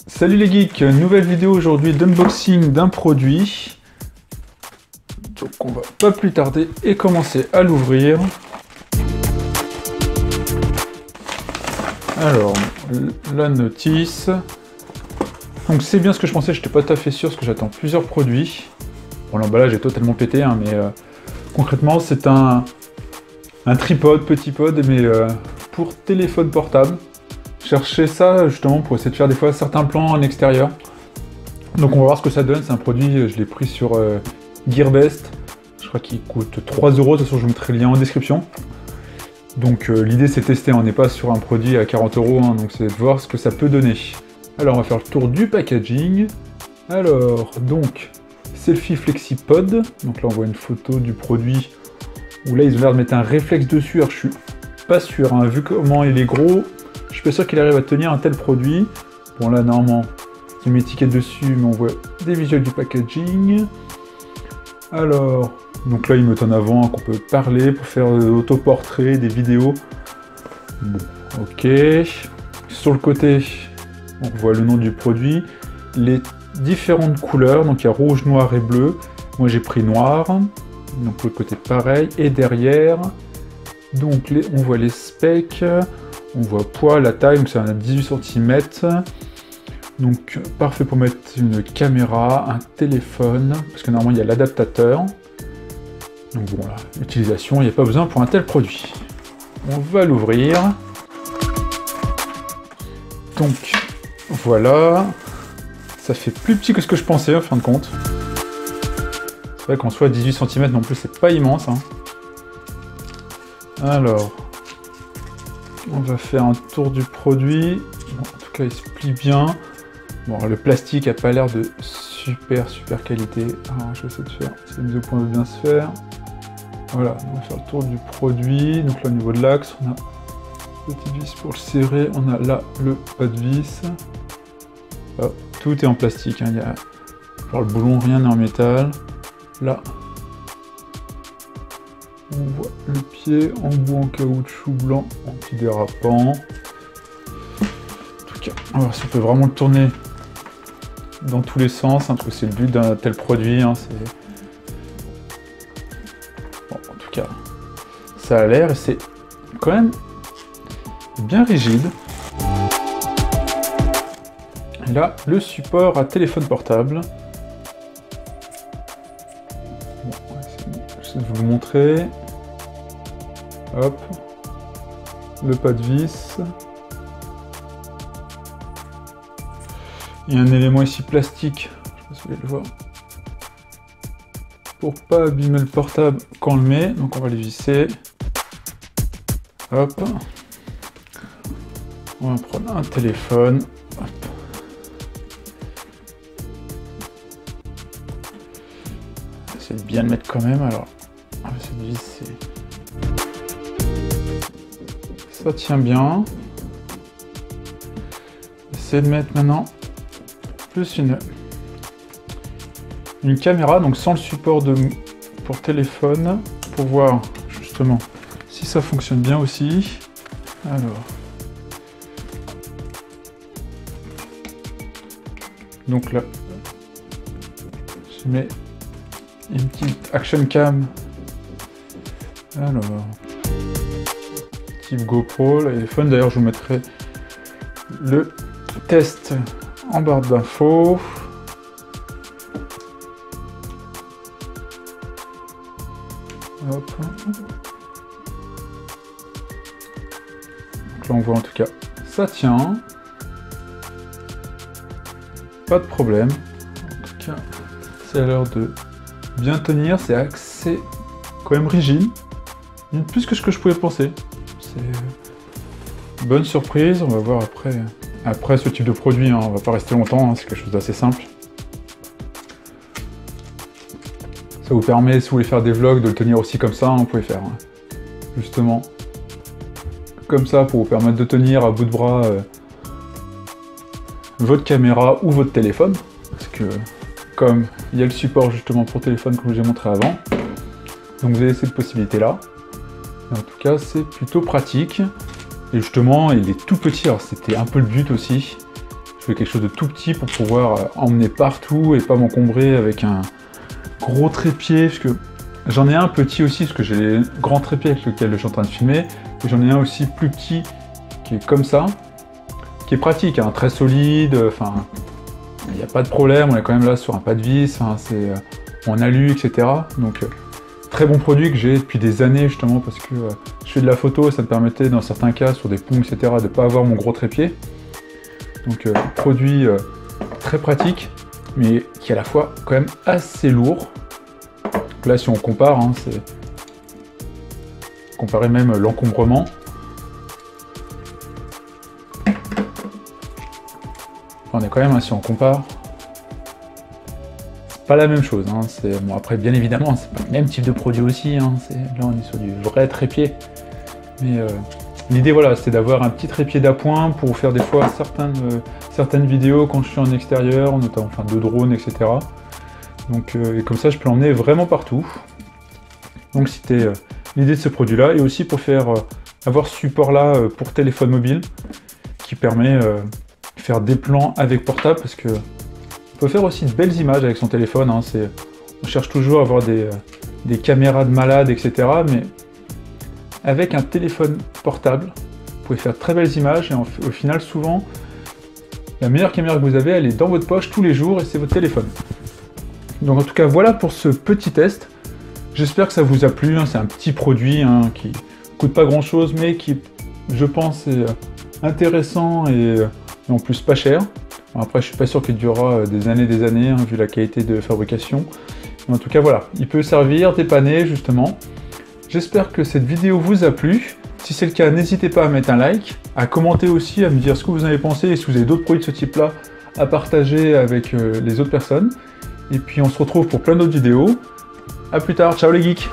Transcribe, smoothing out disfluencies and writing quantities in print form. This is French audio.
Salut les geeks, nouvelle vidéo aujourd'hui d'unboxing d'un produit. Donc on va pas plus tarder et commencer à l'ouvrir. Alors, la notice. Donc c'est bien ce que je pensais, j'étais pas tout à fait sûr parce que j'attends plusieurs produits. Bon, l'emballage est totalement pété, hein, mais concrètement c'est un tripode, petit pod, mais pour téléphone portable. Je cherchais ça justement pour essayer de faire des fois certains plans en extérieur. Donc on va voir ce que ça donne, c'est un produit, je l'ai pris sur Gearbest. Je crois qu'il coûte 3 €, de toute façon je vous mettrai le lien en description. Donc l'idée c'est tester, on n'est pas sur un produit à 40 €, hein, donc c'est de voir ce que ça peut donner. Alors on va faire le tour du packaging. Alors donc, Selfie FlexiPod, donc là on voit une photo du produit où là ils ont l'air de mettre un réflexe dessus, alors je suis pas sûr, hein, vu comment il est gros, je suis pas sûr qu'il arrive à tenir un tel produit. Bon là normalement, il y a une étiquette dessus, mais on voit des visuels du packaging. Alors, donc là il met en avant qu'on peut parler pour faire l'autoportrait, des vidéos. Bon, ok. Sur le côté, on voit le nom du produit, les différentes couleurs, donc il y a rouge, noir et bleu. Moi j'ai pris noir, donc le côté pareil, et derrière, donc on voit les specs, on voit poids, la taille, donc c'est un 18 cm. Donc parfait pour mettre une caméra, un téléphone, parce que normalement il y a l'adaptateur. Donc bon là, utilisation, il n'y a pas besoin pour un tel produit. On va l'ouvrir. Donc voilà, ça fait plus petit que ce que je pensais en fin de compte. C'est vrai qu'en soi 18 cm non plus c'est pas immense, hein. Alors, on va faire un tour du produit. Bon, en tout cas il se plie bien. Bon, le plastique a pas l'air de super qualité. Alors je vais essayer de faire, si la mise au point veut bien se faire. Voilà, on va faire le tour du produit. Donc là au niveau de l'axe, on a le petit vis pour le serrer, on a là le pas de vis. Oh, tout est en plastique, hein. Il y a alors, le boulon, rien n'est en métal. Là, on voit le pied en bout en caoutchouc blanc antidérapant. En tout cas, on va voir si on peut vraiment le tourner dans tous les sens, hein, parce que c'est le but d'un tel produit. Hein, bon, en tout cas, ça a l'air, et c'est quand même bien rigide. Et là, le support à téléphone portable. Bon, j'essaie de vous le montrer. Hop. Le pas de vis. Il y a un élément ici plastique, je sais pas si vous allez le voir, pour pas abîmer le portable quand on le met. Donc on va le visser. Hop. On va prendre un téléphone. Hop. On va essayer de bien le mettre quand même. Alors, on va essayer de visser. Ça tient bien. Essayer de mettre maintenant plus une caméra, donc sans le support pour téléphone, pour voir justement si ça fonctionne bien aussi. Alors, donc là, je mets une petite action cam. Alors, type GoPro, le téléphone. D'ailleurs, je vous mettrai le test en barre d'infos. Hop. Donc là, on voit en tout cas, ça tient. Pas de problème. En tout cas, ça a l'air de bien tenir. C'est assez quand même rigide. Plus que ce que je pouvais penser. C'est bonne surprise. On va voir après ce type de produit. Hein, on va pas rester longtemps. Hein, c'est quelque chose d'assez simple. Ça vous permet, si vous voulez faire des vlogs, de le tenir aussi comme ça. Hein, vous pouvez faire justement comme ça pour vous permettre de tenir à bout de bras votre caméra ou votre téléphone, parce que comme il y a le support justement pour téléphone comme je vous ai montré avant, donc vous avez cette possibilité là. En tout cas c'est plutôt pratique, et justement il est tout petit, alors c'était un peu le but aussi, Je veux quelque chose de tout petit pour pouvoir emmener partout et pas m'encombrer avec un gros trépied, parce que j'en ai un petit aussi, parce que j'ai les grands trépieds avec lesquels je suis en train de filmer, et j'en ai un aussi plus petit qui est comme ça, qui est pratique, hein, très solide, enfin, il n'y a pas de problème, on est quand même là sur un pas de vis, hein, c'est en alu, etc. Donc, très bon produit que j'ai depuis des années justement, parce que je fais de la photo, ça me permettait dans certains cas, sur des ponts, etc., de ne pas avoir mon gros trépied. Donc, produit très pratique, mais qui est à la fois quand même assez lourd. Donc là, si on compare, hein, c'est comparer même l'encombrement. On est quand même, hein, si on compare, c'est pas la même chose. Hein, bon, après, bien évidemment, c'est pas le même type de produit aussi. Hein, là, on est sur du vrai trépied. Mais l'idée, voilà, c'est d'avoir un petit trépied d'appoint pour faire des fois certaines vidéos quand je suis en extérieur, notamment enfin, de drone, etc. Donc, et comme ça, je peux l'emmener vraiment partout. Donc, c'était l'idée de ce produit-là. Et aussi pour avoir ce support-là pour téléphone mobile, qui permet de faire des plans avec portable, parce que on peut faire aussi de belles images avec son téléphone. Hein, on cherche toujours à avoir des caméras de malade, etc. Mais avec un téléphone portable, vous pouvez faire de très belles images, et au final, souvent, la meilleure caméra que vous avez, elle est dans votre poche tous les jours, et c'est votre téléphone. Donc en tout cas, voilà pour ce petit test. J'espère que ça vous a plu, hein. C'est un petit produit, hein, qui coûte pas grand chose, mais qui, je pense, est intéressant et en plus pas cher. Bon, après, je suis pas sûr qu'il durera des années, hein, vu la qualité de fabrication. Mais en tout cas, voilà, il peut servir, dépanner, justement. J'espère que cette vidéo vous a plu. Si c'est le cas, n'hésitez pas à mettre un like, à commenter aussi, à me dire ce que vous en avez pensé, et si vous avez d'autres produits de ce type-là à partager avec les autres personnes. Et puis on se retrouve pour plein d'autres vidéos. A plus tard, ciao les geeks!